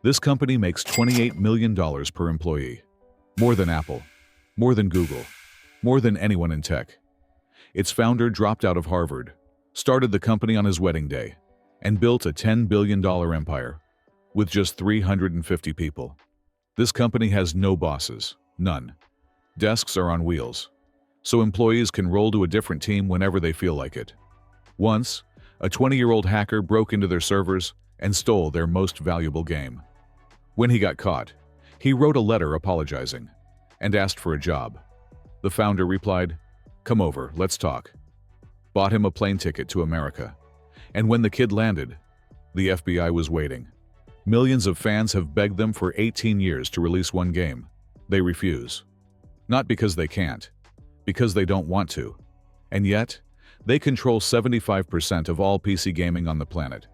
This company makes $28 million per employee. More than Apple, more than Google, more than anyone in tech. Its founder dropped out of Harvard, started the company on his wedding day, and built a $10 billion empire with just 350 people. This company has no bosses, none. Desks are on wheels, so employees can roll to a different team whenever they feel like it. Once, a 20-year-old hacker broke into their servers and stole their most valuable game. When he got caught, he wrote a letter apologizing and asked for a job. The founder replied, "Come over, let's talk." Bought him a plane ticket to America. And when the kid landed, the FBI was waiting. Millions of fans have begged them for 18 years to release one game. They refuse. Not because they can't, because they don't want to. And yet, they control 75% of all PC gaming on the planet.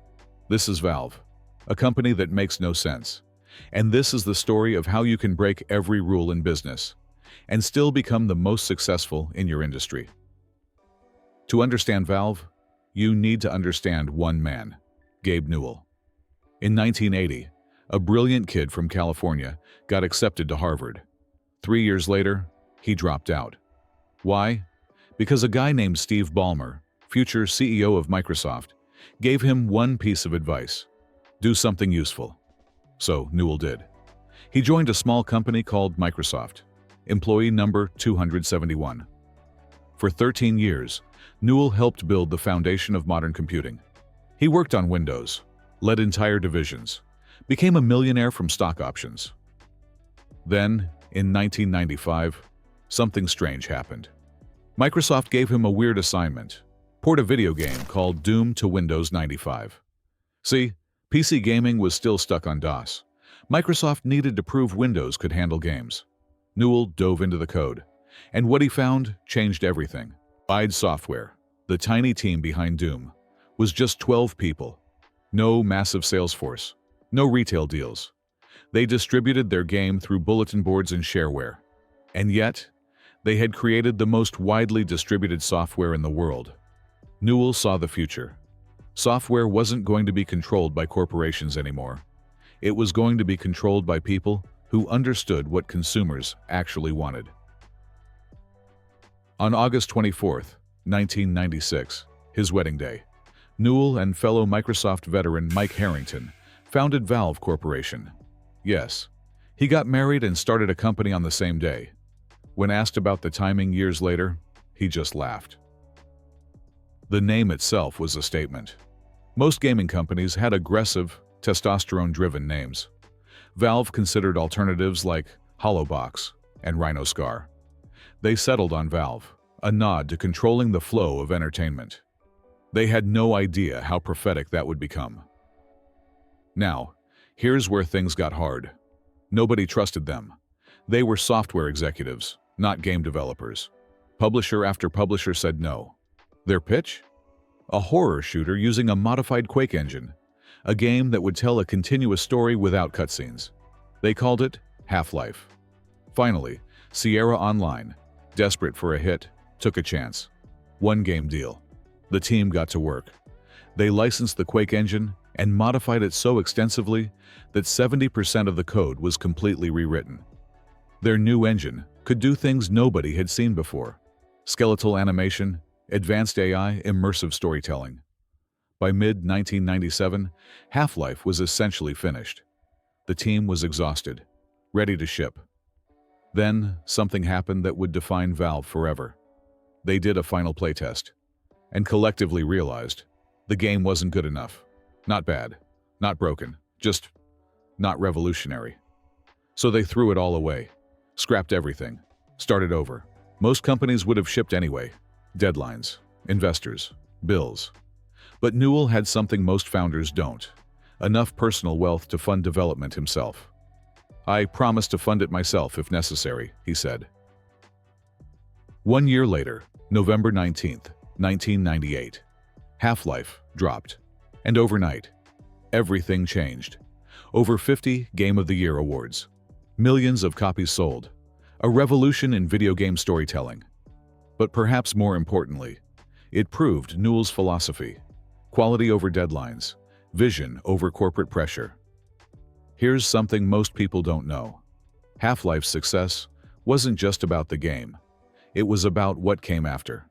This is Valve, a company that makes no sense. And this is the story of how you can break every rule in business and still become the most successful in your industry. To understand Valve, you need to understand one man, Gabe Newell. In 1980, a brilliant kid from California got accepted to Harvard. 3 years later, he dropped out. Why? Because a guy named Steve Ballmer, future CEO of Microsoft, gave him one piece of advice: do something useful. So Newell did. He joined a small company called Microsoft, employee number 271. For 13 years, Newell helped build the foundation of modern computing. He worked on Windows, led entire divisions, became a millionaire from stock options. Then, in 1995, something strange happened. Microsoft gave him a weird assignment: port a video game called Doom to Windows 95. See, PC gaming was still stuck on DOS. Microsoft needed to prove Windows could handle games. Newell dove into the code, and what he found changed everything. id Software, the tiny team behind Doom, was just 12 people. No massive sales force, no retail deals. They distributed their game through bulletin boards and shareware. And yet, they had created the most widely distributed software in the world. Newell saw the future. Software wasn't going to be controlled by corporations anymore. It was going to be controlled by people who understood what consumers actually wanted. On August 24, 1996, his wedding day, Newell and fellow Microsoft veteran Mike Harrington founded Valve Corporation. Yes, he got married and started a company on the same day. When asked about the timing years later, he just laughed. The name itself was a statement. Most gaming companies had aggressive, testosterone-driven names. Valve considered alternatives like Hollowbox and Rhino Scar. They settled on Valve, a nod to controlling the flow of entertainment. They had no idea how prophetic that would become. Now, here's where things got hard. Nobody trusted them. They were software executives, not game developers. Publisher after publisher said no. Their pitch? A horror shooter using a modified Quake engine, a game that would tell a continuous story without cutscenes. They called it Half-Life. Finally, Sierra Online, desperate for a hit, took a chance. One game deal. The team got to work. They licensed the Quake engine and modified it so extensively that 70% of the code was completely rewritten. Their new engine could do things nobody had seen before: skeletal animation, advanced AI, immersive storytelling. By mid-1997, Half-Life was essentially finished. The team was exhausted, ready to ship. Then, something happened that would define Valve forever. They did a final playtest, and collectively realized the game wasn't good enough. Not bad, not broken, just not revolutionary. So they threw it all away, scrapped everything, started over. Most companies would have shipped anyway. Deadlines, investors, bills. But Newell had something most founders don't: enough personal wealth to fund development himself. "I promise to fund it myself if necessary," he said. 1 year later, November 19th, 1998, Half-Life dropped. And overnight, everything changed. Over 50 Game of the Year awards. Millions of copies sold. A revolution in video game storytelling. But perhaps more importantly, it proved Newell's philosophy: quality over deadlines, vision over corporate pressure. Here's something most people don't know. Half-Life's success wasn't just about the game. It was about what came after.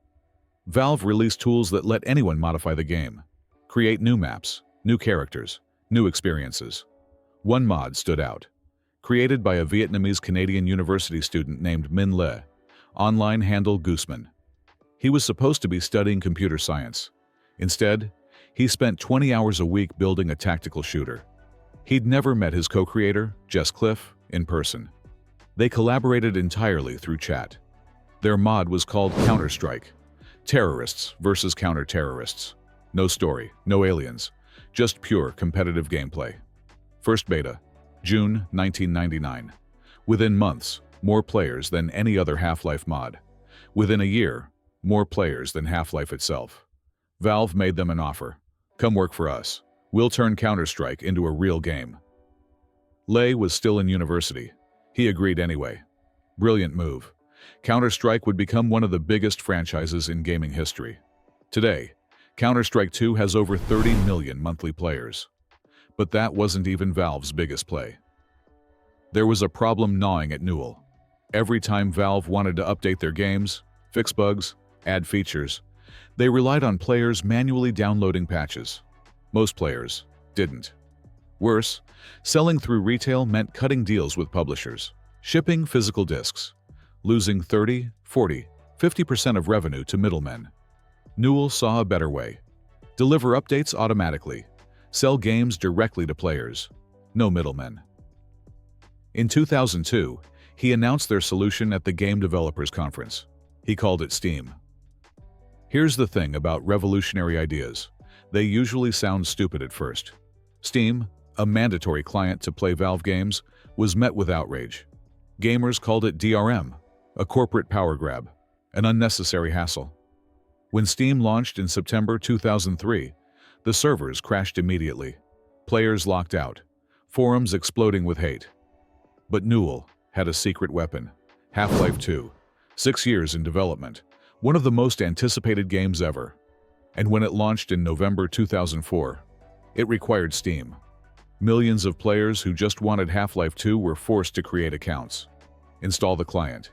Valve released tools that let anyone modify the game, create new maps, new characters, new experiences. One mod stood out. Created by a Vietnamese-Canadian university student named Min Le, online handle Guzman. He was supposed to be studying computer science. Instead, he spent 20 hours a week building a tactical shooter. He'd never met his co-creator, Jess Cliff, in person. They collaborated entirely through chat. Their mod was called Counter-Strike. Terrorists versus counter-terrorists. No story, no aliens, just pure competitive gameplay. First beta, June 1999. Within months, more players than any other Half-Life mod. Within a year, more players than Half-Life itself. Valve made them an offer. Come work for us. We'll turn Counter-Strike into a real game. Lei was still in university. He agreed anyway. Brilliant move. Counter-Strike would become one of the biggest franchises in gaming history. Today, Counter-Strike 2 has over 30 million monthly players. But that wasn't even Valve's biggest play. There was a problem gnawing at Newell. Every time Valve wanted to update their games, fix bugs, add features, they relied on players manually downloading patches. Most players didn't. Worse, selling through retail meant cutting deals with publishers, shipping physical discs, losing 30, 40, 50% of revenue to middlemen. Newell saw a better way. Deliver updates automatically. Sell games directly to players. No middlemen. In 2002, he announced their solution at the Game Developers Conference. He called it Steam. Here's the thing about revolutionary ideas. They usually sound stupid at first. Steam, a mandatory client to play Valve games, was met with outrage. Gamers called it DRM, a corporate power grab, an unnecessary hassle. When Steam launched in September 2003, the servers crashed immediately. Players locked out, forums exploding with hate. But Newell had a secret weapon, Half-Life 2. 6 years in development, one of the most anticipated games ever. And when it launched in November 2004, it required Steam. Millions of players who just wanted Half-Life 2 were forced to create accounts, install the client,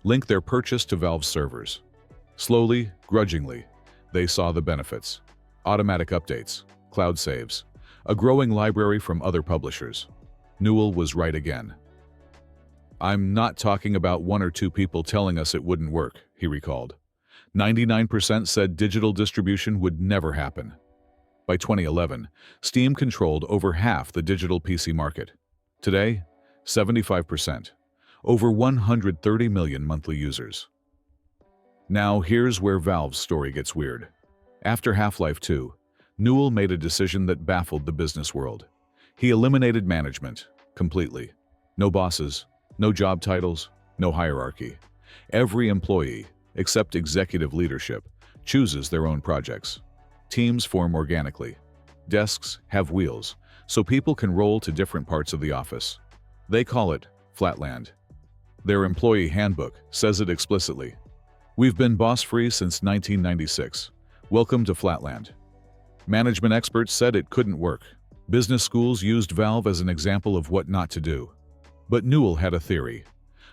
link their purchase to Valve's servers. Slowly, grudgingly, they saw the benefits. Automatic updates, cloud saves, a growing library from other publishers. Newell was right again. I'm not talking about one or two people telling us it wouldn't work, he recalled. 99% said digital distribution would never happen. By 2011, Steam controlled over half the digital PC market. Today, 75%. Over 130 million monthly users. Now here's where Valve's story gets weird. After Half-Life 2, Newell made a decision that baffled the business world. He eliminated management completely. No bosses, no job titles, no hierarchy. Every employee, except executive leadership, chooses their own projects. Teams form organically. Desks have wheels, so people can roll to different parts of the office. They call it Flatland. Their employee handbook says it explicitly. We've been boss-free since 1996. Welcome to Flatland. Management experts said it couldn't work. Business schools used Valve as an example of what not to do. But Newell had a theory.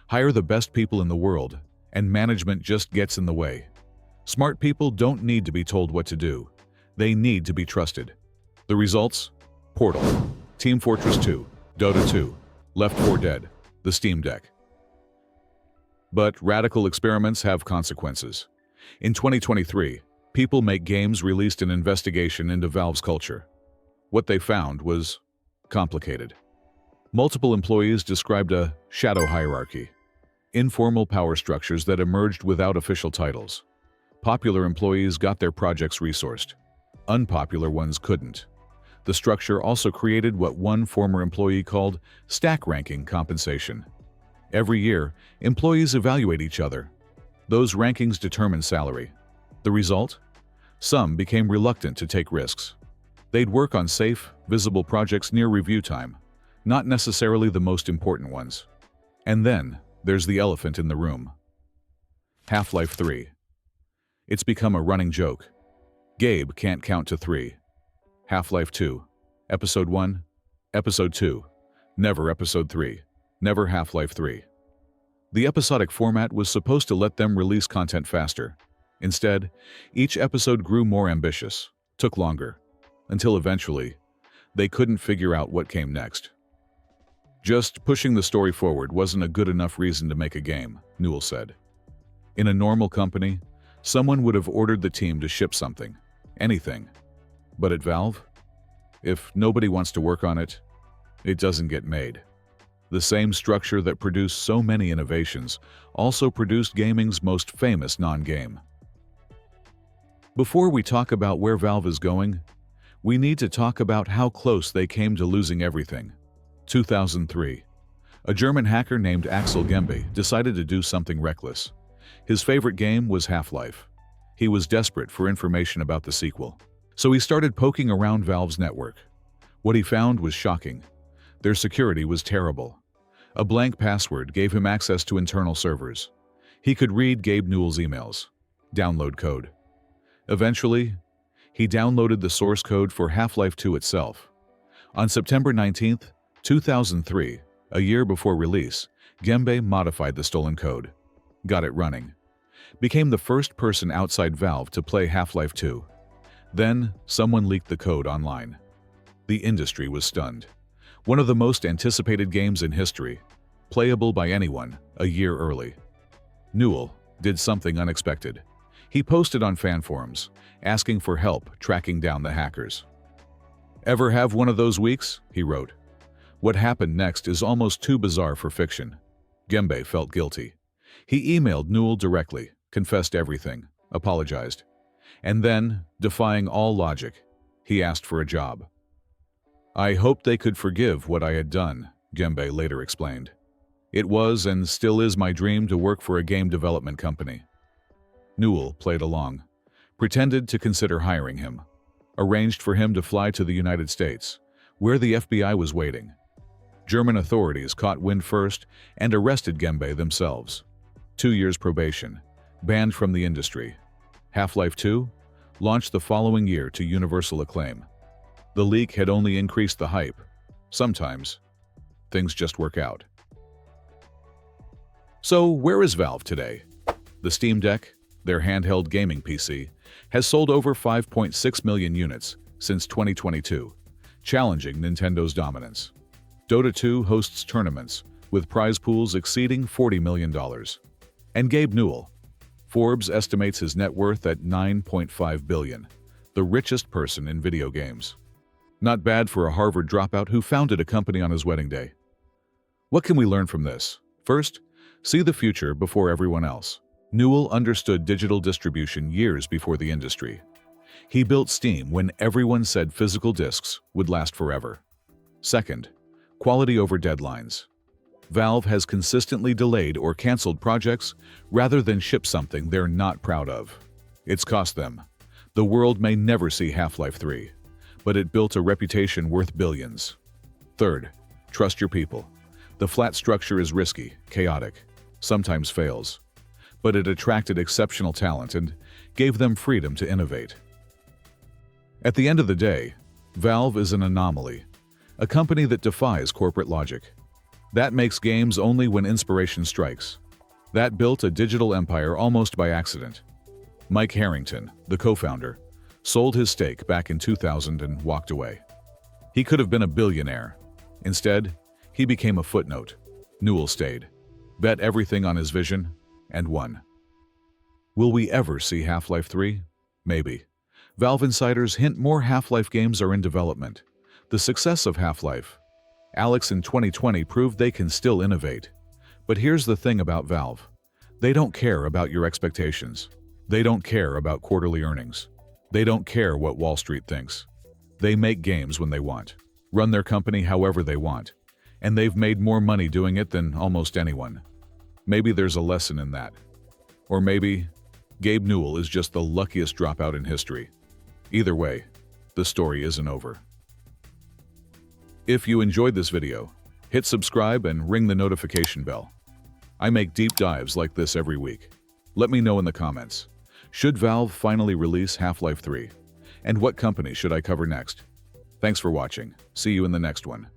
Hire the best people in the world, and management just gets in the way. Smart people don't need to be told what to do. They need to be trusted. The results? Portal, Team Fortress 2, Dota 2, Left 4 Dead, the Steam Deck. But radical experiments have consequences. In 2023, people make games released an investigation into Valve's culture. What they found was complicated. Multiple employees described a shadow hierarchy, informal power structures that emerged without official titles. Popular employees got their projects resourced. Unpopular ones couldn't. The structure also created what one former employee called stack ranking compensation. Every year, employees evaluate each other. Those rankings determine salary. The result? Some became reluctant to take risks. They'd work on safe, visible projects near review time, not necessarily the most important ones. And then, there's the elephant in the room. Half-Life 3. It's become a running joke. Gabe can't count to 3. Half-Life 2. Episode 1. Episode 2. Never Episode 3. Never Half-Life 3. The episodic format was supposed to let them release content faster. Instead, each episode grew more ambitious, took longer, until eventually, they couldn't figure out what came next. Just pushing the story forward wasn't a good enough reason to make a game, Newell said. In a normal company, someone would have ordered the team to ship something, anything. But at Valve, if nobody wants to work on it, it doesn't get made. The same structure that produced so many innovations also produced gaming's most famous non-game. Before we talk about where Valve is going, we need to talk about how close they came to losing everything. 2003. A German hacker named Axel Gembe decided to do something reckless. His favorite game was Half-Life. He was desperate for information about the sequel. So he started poking around Valve's network. What he found was shocking. Their security was terrible. A blank password gave him access to internal servers. He could read Gabe Newell's emails, download code. Eventually, he downloaded the source code for Half-Life 2 itself. On September 19, 2003, a year before release, Gembe modified the stolen code, got it running, became the first person outside Valve to play Half-Life 2. Then, someone leaked the code online. The industry was stunned. One of the most anticipated games in history, playable by anyone, a year early. Newell did something unexpected. He posted on fan forums, asking for help tracking down the hackers. "Ever have one of those weeks?" he wrote. What happened next is almost too bizarre for fiction. Gembe felt guilty. He emailed Newell directly, confessed everything, apologized. And then, defying all logic, he asked for a job. "I hoped they could forgive what I had done," Gembe later explained. "It was and still is my dream to work for a game development company." Newell played along, pretended to consider hiring him, arranged for him to fly to the United States, where the FBI was waiting. German authorities caught wind first and arrested Gembe themselves. 2 years probation, banned from the industry. Half-Life 2 launched the following year to universal acclaim. The leak had only increased the hype. Sometimes, things just work out. So, where is Valve today? The Steam Deck, their handheld gaming PC, has sold over 5.6 million units since 2022, challenging Nintendo's dominance. Dota 2 hosts tournaments, with prize pools exceeding $40 million. And Gabe Newell, Forbes estimates his net worth at $9.5 billion, the richest person in video games. Not bad for a Harvard dropout who founded a company on his wedding day. What can we learn from this? First, see the future before everyone else. Newell understood digital distribution years before the industry. He built Steam when everyone said physical discs would last forever. Second, quality over deadlines. Valve has consistently delayed or canceled projects rather than ship something they're not proud of. It's cost them. The world may never see Half-Life 3, but it built a reputation worth billions. Third, trust your people. The flat structure is risky, chaotic, sometimes fails, but it attracted exceptional talent and gave them freedom to innovate. At the end of the day, Valve is an anomaly, a company that defies corporate logic. That makes games only when inspiration strikes. That built a digital empire almost by accident. Mike Harrington, the co-founder, sold his stake back in 2000 and walked away. He could have been a billionaire. Instead, he became a footnote. Newell stayed, bet everything on his vision, and won. Will we ever see Half-Life 3? Maybe. Valve insiders hint more Half-Life games are in development. The success of Half-Life, Alex in 2020 proved they can still innovate. But here's the thing about Valve. They don't care about your expectations. They don't care about quarterly earnings. They don't care what Wall Street thinks. They make games when they want, run their company however they want, and they've made more money doing it than almost anyone. Maybe there's a lesson in that. Or maybe Gabe Newell is just the luckiest dropout in history. Either way, the story isn't over. If you enjoyed this video, hit subscribe and ring the notification bell. I make deep dives like this every week. Let me know in the comments. Should Valve finally release Half-Life 3? And what company should I cover next? Thanks for watching. See you in the next one.